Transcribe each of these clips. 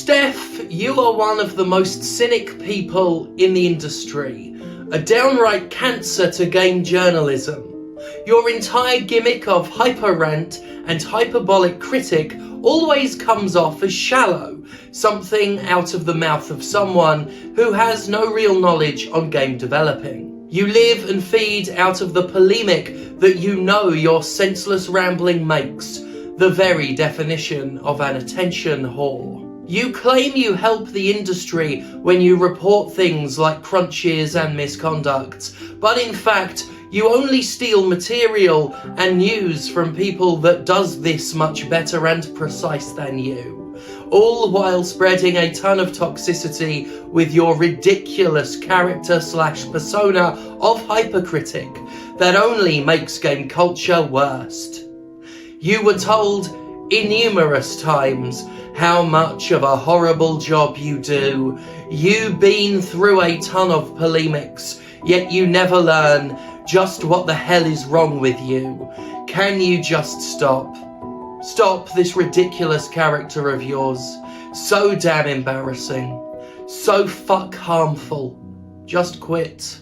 Steph, you are one of the most cynic people in the industry, a downright cancer to game journalism. Your entire gimmick of hyper-rant and hyperbolic critic always comes off as shallow, something out of the mouth of someone who has no real knowledge on game developing. You live and feed out of the polemic that you know your senseless rambling makes, the very definition of an attention whore. You claim you help the industry when you report things like crunches and misconduct, but in fact, you only steal material and news from people that does this much better and precise than you, all while spreading a ton of toxicity with your ridiculous character/persona of hypercritic that only makes game culture worse. You were told innumerous times how much of a horrible job you do. You've been through a ton of polemics, yet you never learn just what the hell is wrong with you. Can you just stop? Stop this ridiculous character of yours. So damn embarrassing. So fuck harmful. Just quit.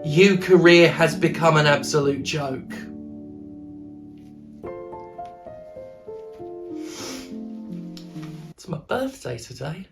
Your career has become an absolute joke. It's my birthday today.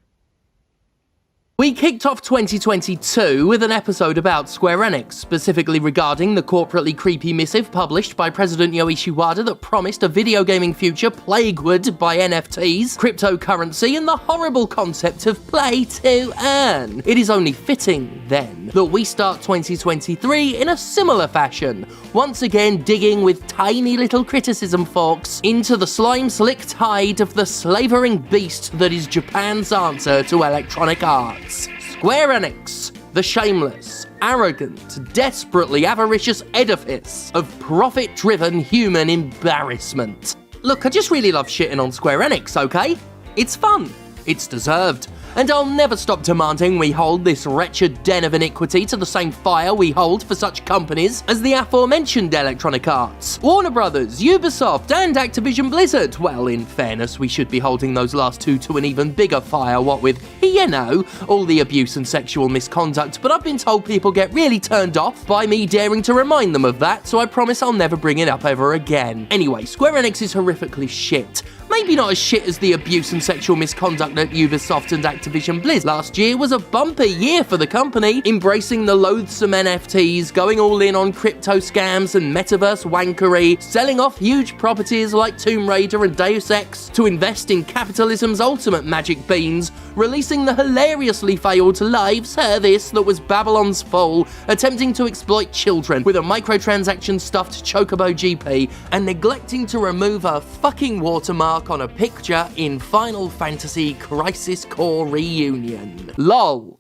We kicked off 2022 with an episode about Square Enix, specifically regarding the corporately creepy missive published by President Yoichi Wada that promised a video gaming future plagued by NFTs, cryptocurrency, and the horrible concept of play to earn. It is only fitting, then, that we start 2023 in a similar fashion, once again digging with tiny little criticism forks into the slime-slick tide of the slavering beast that is Japan's answer to Electronic Arts. Square Enix, the shameless, arrogant, desperately avaricious edifice of profit-driven human embarrassment. Look, I just really love shitting on Square Enix, okay? It's fun, it's deserved, and I'll never stop demanding we hold this wretched den of iniquity to the same fire we hold for such companies as the aforementioned Electronic Arts, Warner Brothers, Ubisoft, and Activision Blizzard. Well, in fairness, we should be holding those last two to an even bigger fire, what with, you know, all the abuse and sexual misconduct, but I've been told people get really turned off by me daring to remind them of that, so I promise I'll never bring it up ever again. Anyway, Square Enix is horrifically shit. Maybe not as shit as the abuse and sexual misconduct at Ubisoft and Activision Blizzard. Last year was a bumper year for the company, embracing the loathsome NFTs, going all in on crypto scams and metaverse wankery, selling off huge properties like Tomb Raider and Deus Ex to invest in capitalism's ultimate magic beans, releasing the hilariously failed live service that was Babylon's Fall, attempting to exploit children with a microtransaction stuffed Chocobo GP, and neglecting to remove a fucking watermark on a picture in Final Fantasy Crisis Core Reunion. LOL.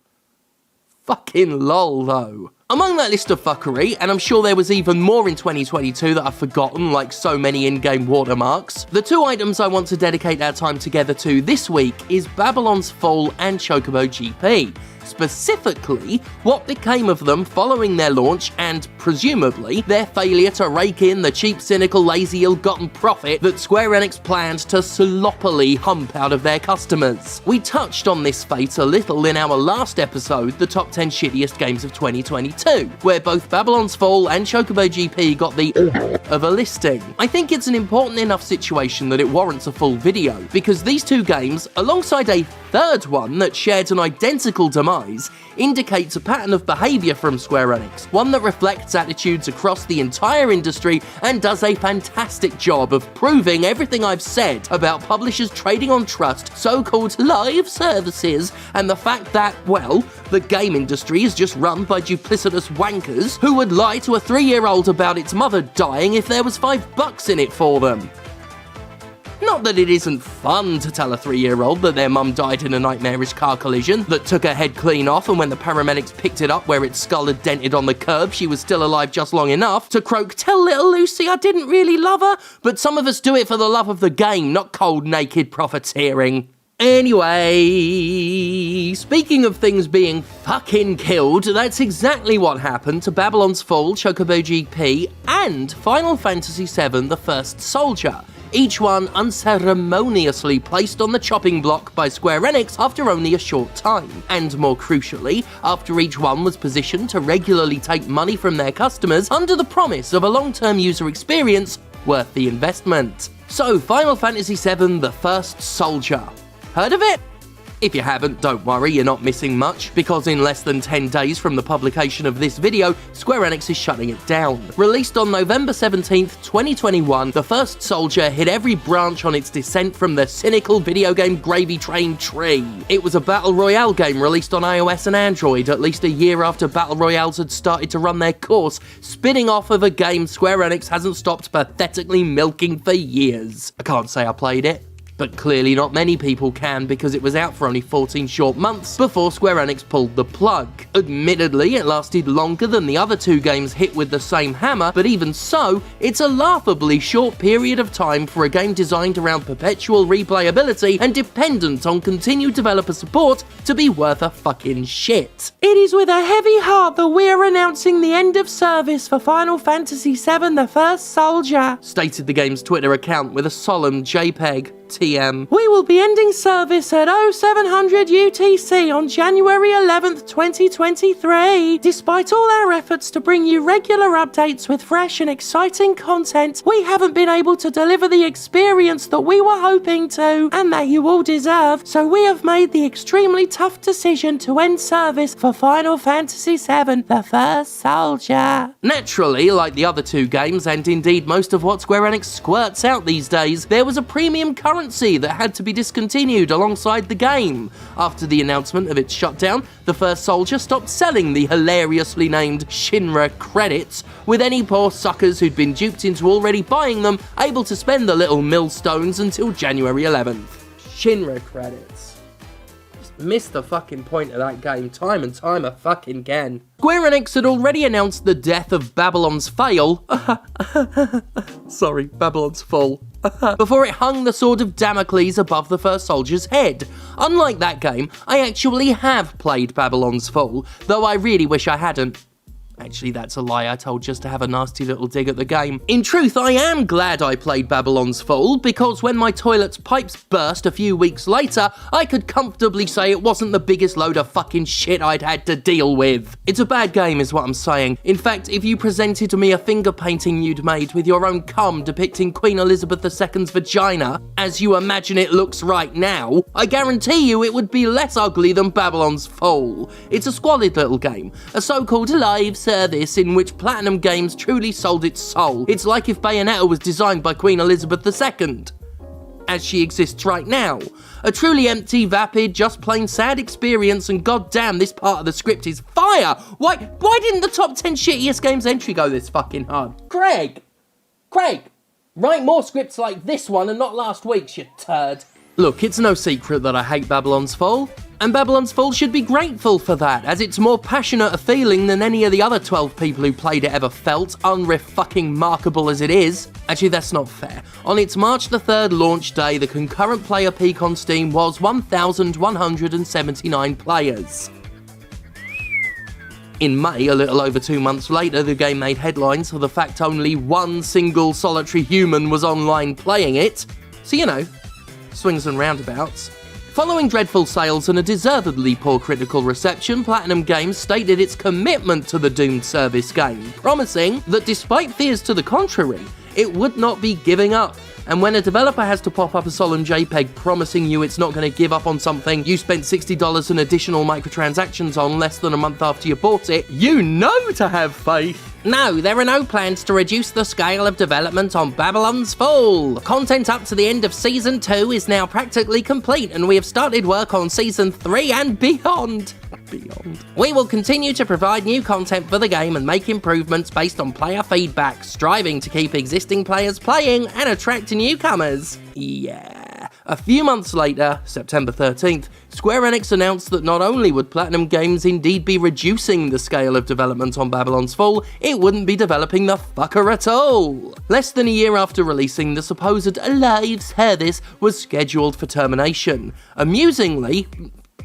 Fucking lol though. Among that list of fuckery, and I'm sure there was even more in 2022 that I've forgotten, like so many in-game watermarks, the two items I want to dedicate our time together to this week is Babylon's Fall and Chocobo GP. Specifically, what became of them following their launch and, presumably, their failure to rake in the cheap, cynical, lazy, ill-gotten profit that Square Enix planned to sloppily hump out of their customers. We touched on this fate a little in our last episode, the top 10 shittiest games of 2022, where both Babylon's Fall and Chocobo GP got the of a listing. I think it's an important enough situation that it warrants a full video, because these two games, alongside a third one that shared an identical demise, indicates a pattern of behaviour from Square Enix, one that reflects attitudes across the entire industry and does a fantastic job of proving everything I've said about publishers trading on trust, so-called live services, and the fact that, well, the game industry is just run by duplicitous wankers who would lie to a 3-year-old about its mother dying if there was $5 in it for them. Not that it isn't fun to tell a 3-year-old that their mum died in a nightmarish car collision that took her head clean off, and when the paramedics picked it up where its skull had dented on the curb, she was still alive just long enough to croak, "Tell little Lucy I didn't really love her," but some of us do it for the love of the game, not cold naked profiteering. Anyway, speaking of things being fucking killed, that's exactly what happened to Babylon's Fall, Chocobo GP, and Final Fantasy VII The First Soldier. each one unceremoniously placed on the chopping block by Square Enix after only a short time, and more crucially, after each one was positioned to regularly take money from their customers under the promise of a long-term user experience worth the investment. So, Final Fantasy VII The First Soldier. Heard of it? If you haven't, don't worry, you're not missing much, because in less than 10 days from the publication of this video, Square Enix is shutting it down. Released on November 17th, 2021, The First Soldier hit every branch on its descent from the cynical video game gravy train tree. It was a battle royale game released on iOS and Android at least a year after battle royales had started to run their course, spinning off of a game Square Enix hasn't stopped pathetically milking for years. I can't say I played it, but clearly not many people can, because it was out for only 14 short months before Square Enix pulled the plug. Admittedly, it lasted longer than the other two games hit with the same hammer, but even so, it's a laughably short period of time for a game designed around perpetual replayability and dependent on continued developer support to be worth a fucking shit. It is with a heavy heart that we are announcing the end of service for Final Fantasy VII The First Soldier, stated the game's Twitter account with a solemn JPEG. TM. We will be ending service at 0700 UTC on January 11th, 2023. Despite all our efforts to bring you regular updates with fresh and exciting content, we haven't been able to deliver the experience that we were hoping to, and that you all deserve, so we have made the extremely tough decision to end service for Final Fantasy VII The First Soldier. Naturally, like the other two games, and indeed most of what Square Enix squirts out these days, there was a premium currency that had to be discontinued alongside the game. After the announcement of its shutdown, The First Soldier stopped selling the hilariously named Shinra credits, with any poor suckers who'd been duped into already buying them able to spend the little millstones until January 11th. Shinra credits. Missed the fucking point of that game time and time again. Square Enix had already announced the death of Babylon's Fail. Sorry, Babylon's Fall. Before it hung the sword of Damocles above The First Soldier's head. Unlike that game, I actually have played Babylon's Fall, though I really wish I hadn't. Actually, that's a lie, I told just to have a nasty little dig at the game. In truth, I am glad I played Babylon's Fall, because when my toilet's pipes burst a few weeks later, I could comfortably say it wasn't the biggest load of fucking shit I'd had to deal with. It's a bad game is what I'm saying. In fact, if you presented me a finger painting you'd made with your own cum depicting Queen Elizabeth II's vagina, as you imagine it looks right now, I guarantee you it would be less ugly than Babylon's Fall. It's a squalid little game, a so-called live service in which Platinum Games truly sold its soul. It's like if Bayonetta was designed by Queen Elizabeth II, as she exists right now. A truly empty, vapid, just plain sad experience, and goddamn, this part of the script is fire! Why didn't the top 10 shittiest games entry go this fucking hard? Craig, write more scripts like this one and not last week's, you turd. Look, it's no secret that I hate Babylon's Fall, and Babylon's Fall should be grateful for that, as it's more passionate a feeling than any of the other 12 people who played it ever felt, unfucking-markable as it is. Actually, that's not fair. On its March the 3rd launch day, the concurrent player peak on Steam was 1,179 players. In May, a little over 2 months later, the game made headlines for the fact only one single solitary human was online playing it. So, you know, swings and roundabouts. Following dreadful sales and a deservedly poor critical reception, Platinum Games stated its commitment to the doomed service game, promising that despite fears to the contrary, it would not be giving up. And when a developer has to pop up a solemn JPEG promising you it's not going to give up on something you spent $60 in additional microtransactions on less than a month after you bought it, you know to have faith. No, there are no plans to reduce the scale of development on Babylon's Fall. Content up to the end of Season 2 is now practically complete, and we have started work on Season 3 and beyond. We will continue to provide new content for the game and make improvements based on player feedback, striving to keep existing players playing and attract newcomers. Yeah. A few months later, September 13th, Square Enix announced that not only would Platinum Games indeed be reducing the scale of development on Babylon's Fall, it wouldn't be developing the fucker at all. Less than a year after releasing, the supposed live service was scheduled for termination. Amusingly,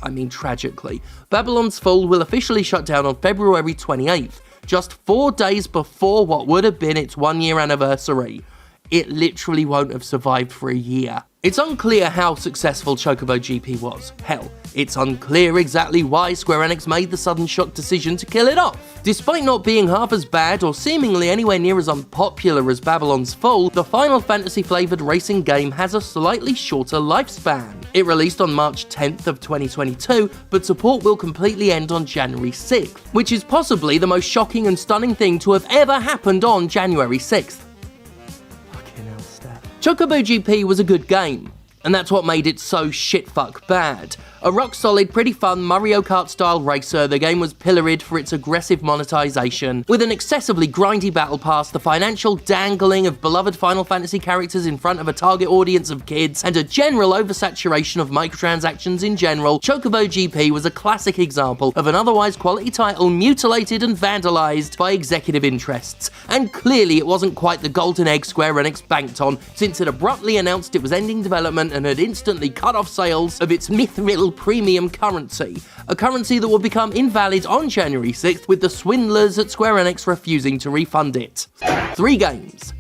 I mean tragically, Babylon's Fall will officially shut down on February 28th, just 4 days before what would have been its 1-year anniversary. it literally won't have survived for a year. It's unclear how successful Chocobo GP was. Hell, it's unclear exactly why Square Enix made the sudden shock decision to kill it off. Despite not being half as bad or seemingly anywhere near as unpopular as Babylon's Fall, the Final Fantasy flavoured racing game has a slightly shorter lifespan. It released on March 10th of 2022, but support will completely end on January 6th, which is possibly the most shocking and stunning thing to have ever happened on January 6th. Chocobo GP was a good game, and that's what made it so shitfuck bad. A rock-solid, pretty fun Mario Kart-style racer, the game was pilloried for its aggressive monetization. With an excessively grindy battle pass, the financial dangling of beloved Final Fantasy characters in front of a target audience of kids, and a general oversaturation of microtransactions in general, Chocobo GP was a classic example of an otherwise quality title mutilated and vandalized by executive interests. And clearly it wasn't quite the golden egg Square Enix banked on, since it abruptly announced it was ending development and had instantly cut off sales of its Mithril premium currency, a currency that will become invalid on January 6th with the swindlers at Square Enix refusing to refund it. 3 games,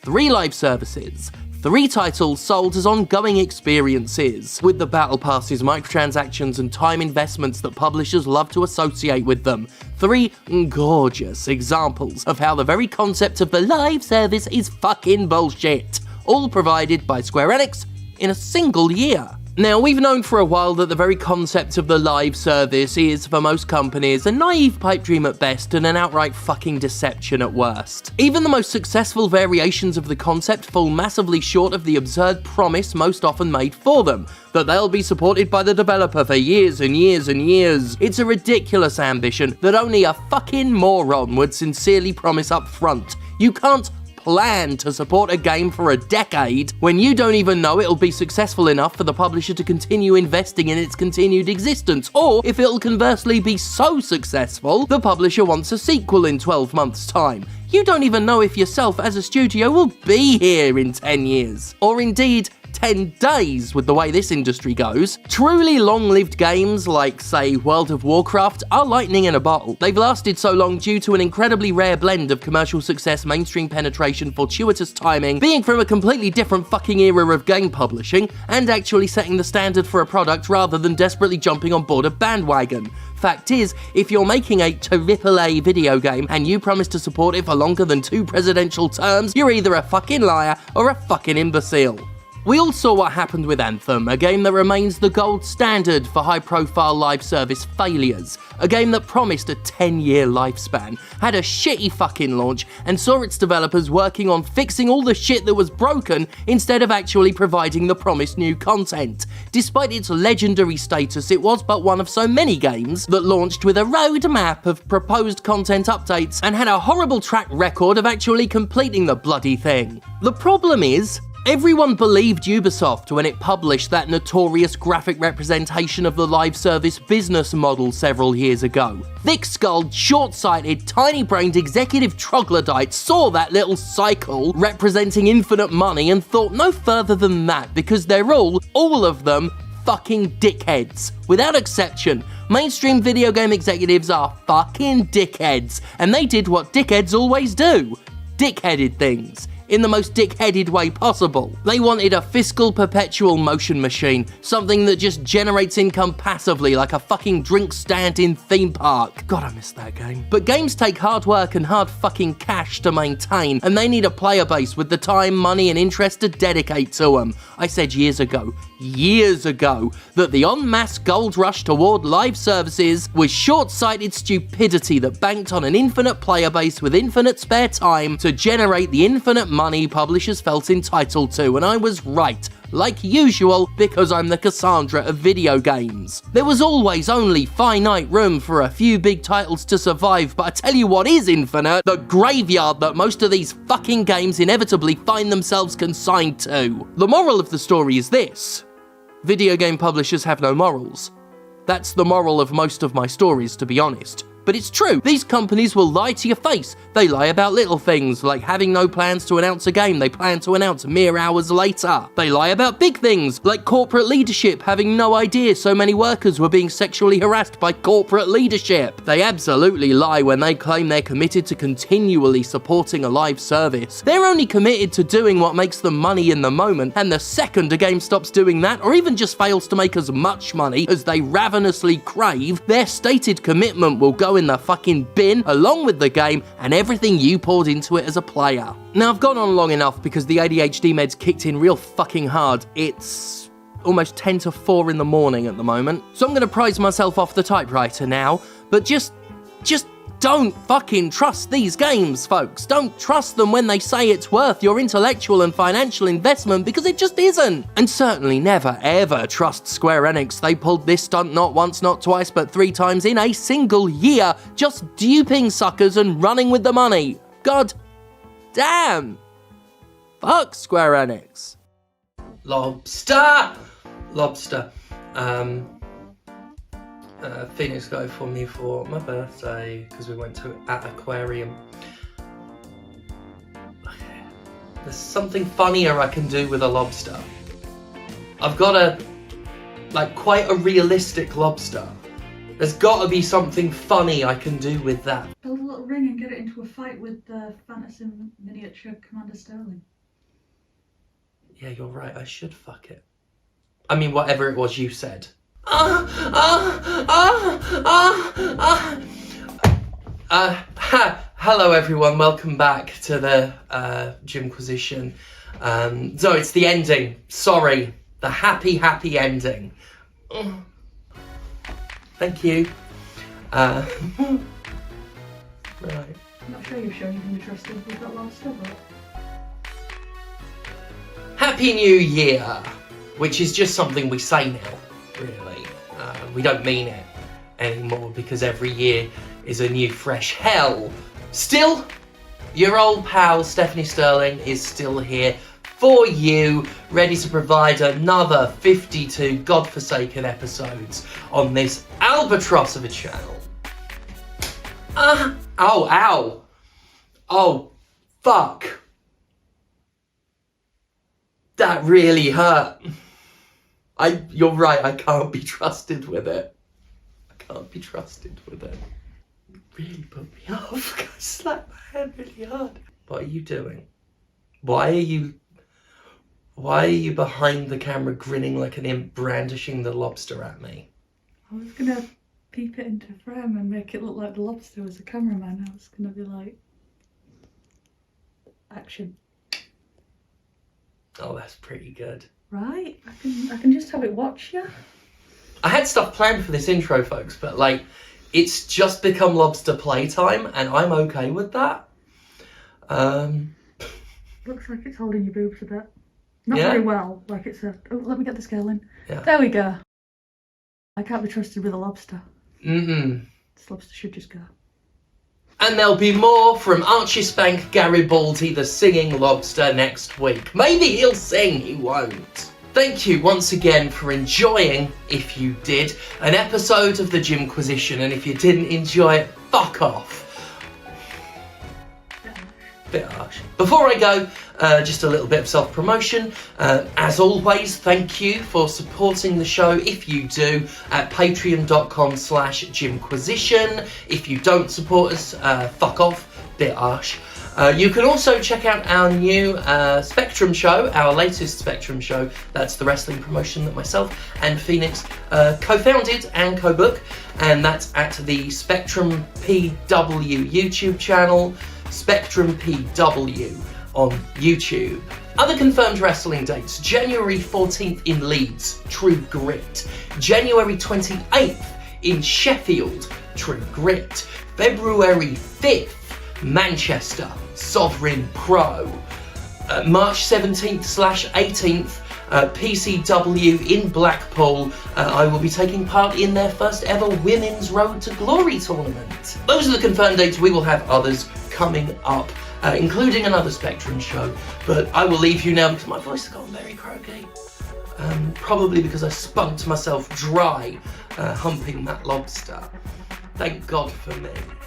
3 live services, 3 titles sold as ongoing experiences, with the battle passes, microtransactions and time investments that publishers love to associate with them. 3 gorgeous examples of how the very concept of the live service is fucking bullshit, all provided by Square Enix in a single year. Now, we've known for a while that the very concept of the live service is, for most companies, a naive pipe dream at best and an outright fucking deception at worst. Even the most successful variations of the concept fall massively short of the absurd promise most often made for them, that they'll be supported by the developer for years and years and years. It's a ridiculous ambition that only a fucking moron would sincerely promise up front. You can't plan to support a game for a decade when you don't even know it'll be successful enough for the publisher to continue investing in its continued existence, or if it'll conversely be so successful the publisher wants a sequel in 12 months' time. You don't even know if yourself as a studio will be here in 10 years, or indeed 10 days with the way this industry goes. Truly long-lived games like, say, World of Warcraft are lightning in a bottle. They've lasted so long due to an incredibly rare blend of commercial success, mainstream penetration, fortuitous timing, being from a completely different fucking era of game publishing, and actually setting the standard for a product rather than desperately jumping on board a bandwagon. Fact is, if you're making a AAA video game and you promise to support it for longer than 2 presidential terms, you're either a fucking liar or a fucking imbecile. We all saw what happened with Anthem, a game that remains the gold standard for high-profile live service failures, a game that promised a 10-year lifespan, had a shitty fucking launch, and saw its developers working on fixing all the shit that was broken instead of actually providing the promised new content. Despite its legendary status, it was but one of so many games that launched with a roadmap of proposed content updates and had a horrible track record of actually completing the bloody thing. The problem is, everyone believed Ubisoft when it published that notorious graphic representation of the live service business model several years ago. Thick-skulled, short-sighted, tiny-brained executive troglodytes saw that little cycle representing infinite money and thought no further than that, because they're all of them, fucking dickheads. Without exception, mainstream video game executives are fucking dickheads, and they did what dickheads always do: dickheaded things. In the most dick-headed way possible. They wanted a fiscal perpetual motion machine, something that just generates income passively like a fucking drink stand in theme park. God, I miss that game. But games take hard work and hard fucking cash to maintain, and they need a player base with the time, money and interest to dedicate to them. I said years ago, that the en masse gold rush toward live services was short-sighted stupidity that banked on an infinite player base with infinite spare time to generate the infinite money publishers felt entitled to, and I was right. Like usual, because I'm the Cassandra of video games. There was always only finite room for a few big titles to survive, but I tell you what is infinite: the graveyard that most of these fucking games inevitably find themselves consigned to. The moral of the story is this: video game publishers have no morals. That's the moral of most of my stories, to be honest. but it's true. These companies will lie to your face. They lie about little things, like having no plans to announce a game they plan to announce mere hours later. They lie about big things, like corporate leadership having no idea so many workers were being sexually harassed by corporate leadership. They absolutely lie when they claim they're committed to continually supporting a live service. They're only committed to doing what makes them money in the moment, and the second a game stops doing that, or even just fails to make as much money as they ravenously crave, their stated commitment will go in the fucking bin along with the game and everything you poured into it as a player. Now, I've gone on long enough because the ADHD meds kicked in real fucking hard. It's almost 10 to 4 in the morning at the moment, so I'm gonna prize myself off the typewriter now, but just don't fucking trust these games, folks. Don't trust them when they say it's worth your intellectual and financial investment, because it just isn't. And certainly never, ever trust Square Enix. They pulled this stunt not once, not twice, but 3 times in a single year, just duping suckers and running with the money. God damn. Fuck Square Enix. Lobster! Phoenix got it for me for my birthday because we went to an aquarium. There's something funnier I can do with a lobster. I've got quite a realistic lobster. There's got to be something funny I can do with that. Build a little ring and get it into a fight with the Fantasy Miniature Commander Sterling. Yeah, you're right, I should fuck it. I mean, whatever it was you said. Hello everyone, welcome back to the Gymquisition. So it's the ending, sorry, the happy ending. Thank you. Right. I'm not sure you're sure you can be trusted with that lobster, but... Happy New Year, which is just something we say now, really. We don't mean it anymore because every year is a new fresh hell. Still, your old pal Stephanie Sterling is still here for you, ready to provide another 52 godforsaken episodes on this albatross of a channel. Ow. Oh, fuck. That really hurt. You're right, I can't be trusted with it. I can't be trusted with it. It really put me off. I slapped my hand really hard. What are you doing? Why are you behind the camera grinning like an imp, brandishing the lobster at me? I was gonna peep it into frame and make it look like the lobster was a cameraman. I was gonna be like, action. Oh, that's pretty good. Right, I can just have it watch you. I had stuff planned for this intro, folks, but it's just become lobster playtime, and I'm okay with that. Looks like it's holding your boobs a bit. Not Yeah? very well, like it's a... Oh, let me get the scale in. Yeah. There we go. I can't be trusted with a lobster. This lobster should just go. And there'll be more from Archie Spank Garibaldi, the singing lobster, next week. Maybe he'll sing, he won't. Thank you once again for enjoying, if you did, an episode of the Gymquisition, and if you didn't enjoy it, fuck off. Bit harsh. Before I go, just a little bit of self-promotion. As always, thank you for supporting the show if you do at patreon.com/Gymquisition. If you don't support us, fuck off. Bit harsh. You can also check out our new Spectrum show, our latest Spectrum show. That's the wrestling promotion that myself and Phoenix co-founded and co-book, and that's at the Spectrum PW YouTube channel. Spectrum PW on YouTube. Other confirmed wrestling dates: January 14th in Leeds, True Grit. January 28th in Sheffield, True Grit. February 5th, Manchester, Sovereign Pro. March 17th/18th, PCW in Blackpool. I will be taking part in their first ever Women's Road to Glory tournament. Those are the confirmed dates. We will have others coming up, including another Spectrum show, but I will leave you now because my voice has gotten very croaky. Probably because I spunked myself dry humping that lobster. Thank God for me.